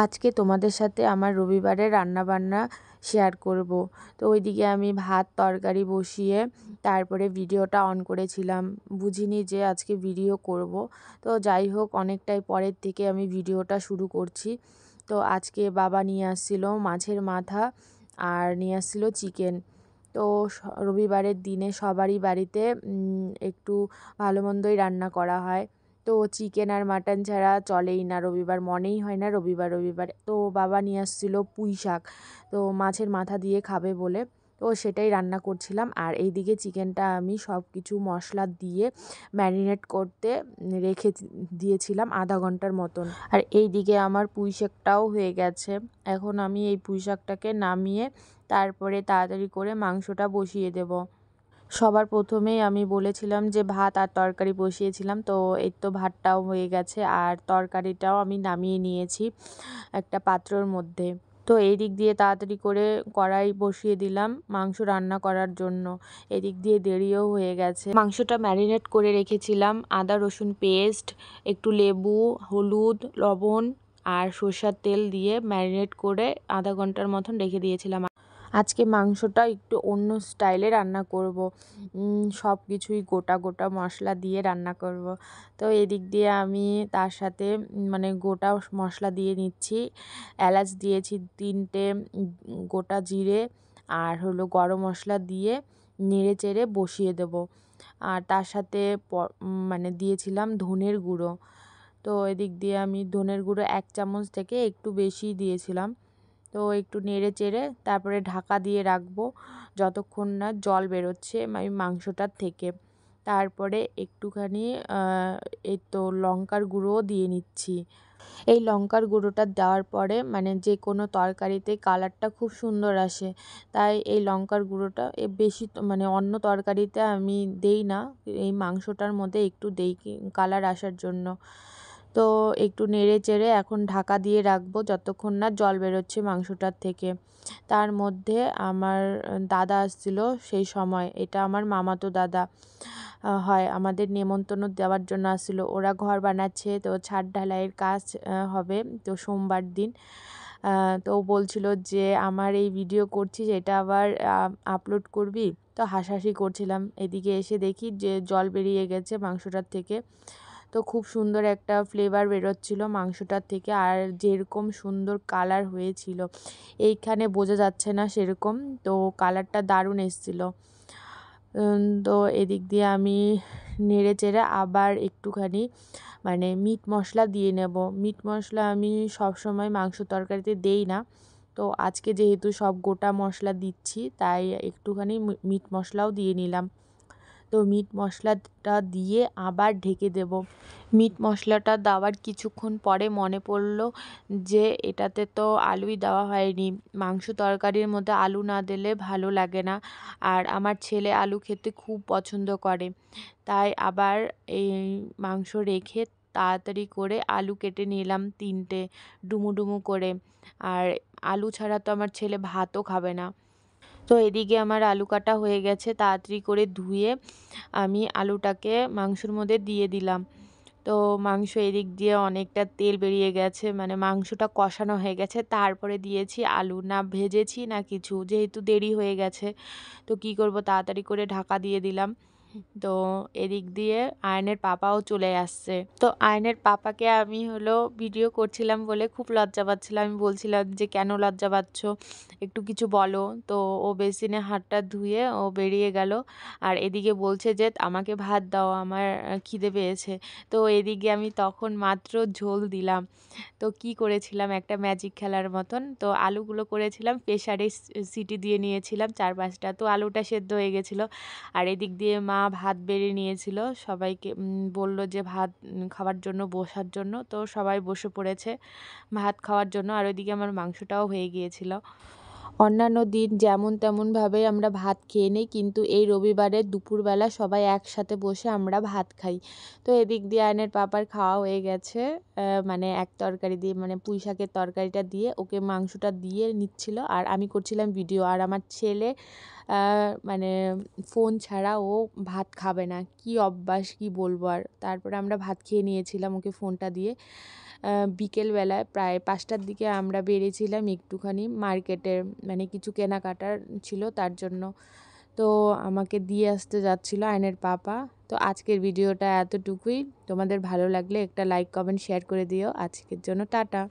আজকে তোমাদের সাথে আমার রবিবারের রান্নাবান্না শেয়ার করব। তো ওইদিকে আমি ভাত তরকারি বসিয়ে তারপরে ভিডিওটা অন করেছিলাম, বুঝিনি যে আজকে ভিডিও করব। তো যাই হোক, অনেকটাই পরের থেকে আমি ভিডিওটা শুরু করছি। তো আজকে বাবা নিয়ে আসছিল মাছের মাথা আর নিয়ে আসছিল চিকেন। তো রবিবারের দিনে সবারই বাড়িতে একটু ভালো মন্দই রান্না করা হয়। তো চিকেন আর মাটন ছাড়া চলেই না, রবিবার মনেই হয় না রবিবার রবিবার। তো বাবা নিয়ে আসছিলো পুঁই শাক, তো মাছের মাথা দিয়ে খাবে বলে, তো সেটাই রান্না করছিলাম। আর এইদিকে চিকেনটা আমি সব কিছু মশলা দিয়ে ম্যারিনেট করতে রেখে দিয়েছিলাম আধা ঘন্টার মতন। আর এইদিকে আমার পুঁই শাকটাও হয়ে গেছে। এখন আমি এই পুঁই শাকটাকে নামিয়ে তারপরে তাড়াতাড়ি করে মাংসটা বসিয়ে দেব। সবার প্রথমেই আমি বলেছিলাম যে ভাত আর তরকারি বসিয়েছিলাম, তো এই তো ভাতটাও হয়ে গেছে আর তরকারিটাও আমি নামিয়ে নিয়েছি একটা পাত্রর মধ্যে। তো এই দিক দিয়ে তাড়াতাড়ি করে কড়াই বসিয়ে দিলাম মাংস রান্না করার জন্য। এদিক দিয়ে দেরিও হয়ে গেছে। মাংসটা ম্যারিনেট করে রেখেছিলাম, আদা রসুন পেস্ট, একটু লেবু, হলুদ, লবণ আর সরষের তেল দিয়ে ম্যারিনেট করে আধা ঘন্টার মতন রেখে দিয়েছিলাম। আজকে মাংসটা একটু অন্য স্টাইলে রান্না করব, সব কিছুই গোটা গোটা মশলা দিয়ে রান্না করব। তো এদিক দিয়ে আমি তার সাথে মানে গোটা মশলা দিয়ে নিচ্ছি। এলাচ দিয়েছি 3টে, গোটা জিরে আর হলো গরম মশলা দিয়ে নেড়ে চেড়ে বসিয়ে দেব। আর তার সাথে মানে দিয়েছিলাম ধনের গুঁড়ো। তো এদিক দিয়ে আমি ধনের গুঁড়ো 1 চামচ থেকে একটু বেশি দিয়েছিলাম। তো একটু নেড়ে চেড়ে তারপরে ঢাকা দিয়ে রাখবো যতক্ষণ না জল বেরোচ্ছে আমি মাংসটার থেকে। তারপরে একটুখানি এই তো লঙ্কার গুঁড়োও দিয়ে নিচ্ছি। এই লঙ্কার গুঁড়োটা দেওয়ার পরে মানে যে কোনো তরকারিতে কালারটা খুব সুন্দর আসে, তাই এই লঙ্কার গুঁড়োটা বেশি মানে অন্য তরকারিতে আমি দেই না, এই মাংসটার মধ্যে একটু দেই কালার আসার জন্য। তো একটু নেড়ে চেড়ে এখন ঢাকা দিয়ে রাখবো যতক্ষণ না জল বেরোচ্ছে মাংসটার থেকে। তার মধ্যে আমার দাদা আসছিল সেই সময়, এটা আমার মামাতো দাদা হয়, আমাদের নেমন্তন্ন দেওয়ার জন্য আসছিল। ওরা ঘর বানাচ্ছে, তো ছাদ ঢালাইয়ের কাজ হবে তো সোমবার দিন। তো বলছিল যে আমার এই ভিডিও করছিস এটা আবার আপলোড করবি, তো হাসাহাসি করছিলাম। এদিকে এসে দেখি যে জল বেরিয়ে গেছে মাংসটার থেকে। তো খুব সুন্দর একটা ফ্লেভার বেরোচ্ছিল মাংসটার থেকে, আর যেরকম সুন্দর কালার হয়েছিল এইখানে বোঝা যাচ্ছে না সেরকম, তো কালারটা দারুণ এসেছিল। তো এদিক দিয়ে আমি নেড়ে চেড়ে আবার একটুখানি মানে মিট মশলা দিয়ে নেব। মিট মশলা আমি সবসময় মাংস তরকারিতে দেই না, তো আজকে যেহেতু সব গোটা মশলা দিচ্ছি তাই একটুখানি মিট মশলাও দিয়ে নিলাম। তো মিট মশলাটা দিয়ে আবার ঢেকে দেব। মিট মশলাটা দেওয়ার কিছুক্ষণ পরে মনে পড়লো যে এটাতে তো আলুই দেওয়া হয়নি। মাংস তরকারির মধ্যে আলু না দিলে ভালো লাগে না, আর আমার ছেলে আলু খেতে খুব পছন্দ করে। তাই আবার এই মাংস রেখে তাড়াতাড়ি করে আলু কেটে নিলাম 3টে ডুমু ডুমু করে। আর আলু ছাড়া তো আমার ছেলে ভাতও খাবে না। তো এদিকে আমার আলু কাটা হয়ে গেছে, তাড়াতাড়ি করে ধুয়ে আমি আলুটাকে মাংসর মধ্যে দিয়ে দিলাম। তো মাংস এদিক দিয়ে অনেকটা তেল বেরিয়ে গেছে, মানে মাংসটা কষানো হয়ে গেছে, তারপরে দিয়েছি আলু। না ভেজেছি না কিছু, যেহেতু দেরি হয়ে গেছে তো কি করব, তাড়াতাড়ি করে ঢাকা দিয়ে দিলাম। তো এদিক দিয়ে আয়নের পাপাও চলে আসছে। তো আয়নের পাপাকে আমি হলো ভিডিও করছিলাম বলে খুব লজ্জা পাচ্ছিলাম। আমি বলছিলাম যে কেন লজ্জা পাচ্ছ, একটু কিছু বলো। তো ও বেসিনে হাতটা ধুয়ে ও বেরিয়ে গেল, আর এদিকে বলছে যে আমাকে ভাত দাও, আমার খিদে পেয়েছে। তো এদিকে আমি তখন মাত্র ঝোল দিলাম। তো কি করেছিলাম একটা ম্যাজিক খেলার মতন, তো আলুগুলো করেছিলাম প্রেসারে সিটি দিয়ে নিয়েছিলাম 4-5টা, তো আলুটা সেদ্ধ হয়ে গেছিলো। আর এদিক দিয়ে মা ভাত বেড়ে নিয়েছিল, সবাইকে বলল যে ভাত খাওয়ার জন্য বসার জন্য, তো সবাই বসে পড়েছে ভাত খাওয়ার জন্য। আর ওইদিকে আমার মাংসটাও হয়ে গিয়েছিল। অন্যান্য দিন যেমন তেমনভাবে আমরা ভাত খেয়ে নিই, কিন্তু এই রবিবারে দুপুরবেলা সবাই একসাথে বসে আমরা ভাত খাই। তো এদিক দিয়ে আয়নের পাপার খাওয়া হয়ে গেছে, মানে এক তরকারি দিয়ে মানে পুঁই শাকের তরকারিটা দিয়ে ওকে মাংসটা দিয়ে নিচ্ছিল, আর আমি করছিলাম ভিডিও। আর আমার ছেলে মানে ফোন ছাড়া ও ভাত খাবে না, কি অভ্যাস কি বলবো। আর তারপরে আমরা ভাত খেয়ে নিয়েছিলাম ওকে ফোনটা দিয়ে। বিকেলবেলায় প্রায় 5টার দিকে আমরা বেরিয়েছিলাম একটুখানি মার্কেটের মানে কিছু কেনাকাটার ছিল তার জন্য। তো আমাকে দিয়ে আসতে যাচ্ছিল আয়নের পাপা। তো আজকের ভিডিওটা এতটুকুই। তোমাদের ভালো লাগলে একটা লাইক কমেন্ট শেয়ার করে দিও। আজকের জন্য টাটা।